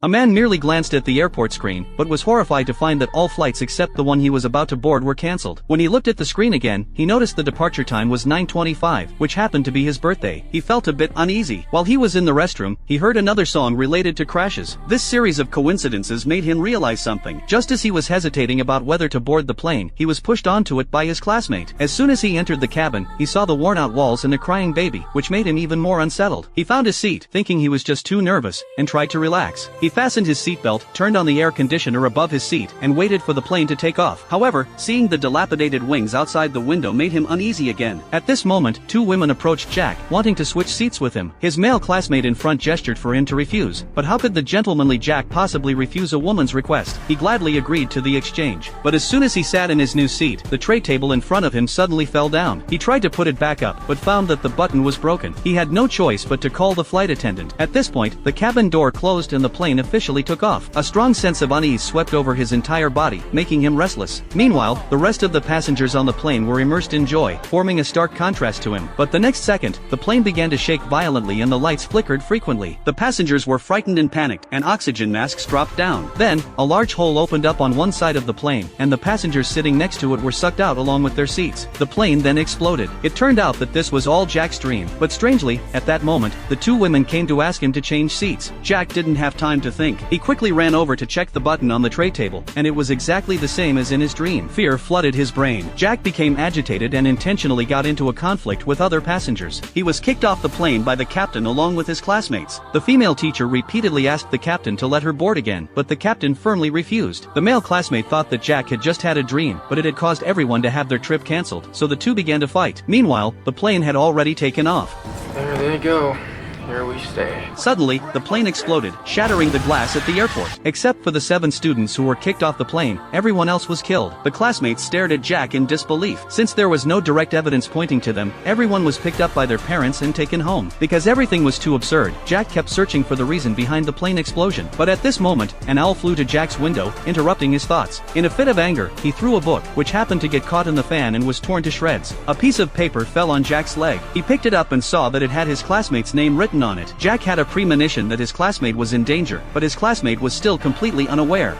A man merely glanced at the airport screen, but was horrified to find that all flights except the one he was about to board were cancelled. When he looked at the screen again, he noticed the departure time was 9:25, which happened to be his birthday. He felt a bit uneasy. While he was in the restroom, he heard another song related to crashes. This series of coincidences made him realize something. Just as he was hesitating about whether to board the plane, he was pushed onto it by his classmate. As soon as he entered the cabin, he saw the worn-out walls and a crying baby, which made him even more unsettled. He found his seat, thinking he was just too nervous, and tried to relax. He fastened his seatbelt, turned on the air conditioner above his seat, and waited for the plane to take off. However, seeing the dilapidated wings outside the window made him uneasy again. At this moment, two women approached Jack, wanting to switch seats with him. His male classmate in front gestured for him to refuse, but how could the gentlemanly Jack possibly refuse a woman's request? He gladly agreed to the exchange. But as soon as he sat in his new seat, the tray table in front of him suddenly fell down. He tried to put it back up, but found that the button was broken. He had no choice but to call the flight attendant. At this point, the cabin door closed and the plane officially took off. A strong sense of unease swept over his entire body, making him restless. Meanwhile, the rest of the passengers on the plane were immersed in joy, forming a stark contrast to him. But the next second, the plane began to shake violently and the lights flickered frequently. The passengers were frightened and panicked, and oxygen masks dropped down. Then, a large hole opened up on one side of the plane, and the passengers sitting next to it were sucked out along with their seats. The plane then exploded. It turned out that this was all Jack's dream. But strangely, at that moment, the two women came to ask him to change seats. Jack didn't have time to think. He quickly ran over to check the button on the tray table, and it was exactly the same as in his dream. Fear flooded his brain. Jack became agitated and intentionally got into a conflict with other passengers. He was kicked off the plane by the captain along with his classmates. The female teacher repeatedly asked the captain to let her board again, but the captain firmly refused. The male classmate thought that Jack had just had a dream, but it had caused everyone to have their trip cancelled, so the two began to fight. Meanwhile, the plane had already taken off. There they go. Here we stay. Suddenly, the plane exploded, shattering the glass at the airport. Except for the 7 students who were kicked off the plane, everyone else was killed. The classmates stared at Jack in disbelief. Since there was no direct evidence pointing to them, everyone was picked up by their parents and taken home. Because everything was too absurd, Jack kept searching for the reason behind the plane explosion. But at this moment, an owl flew to Jack's window, interrupting his thoughts. In a fit of anger, he threw a book, which happened to get caught in the fan and was torn to shreds. A piece of paper fell on Jack's leg. He picked it up and saw that it had his classmate's name written on it. Jack had a premonition that his classmate was in danger, but his classmate was still completely unaware.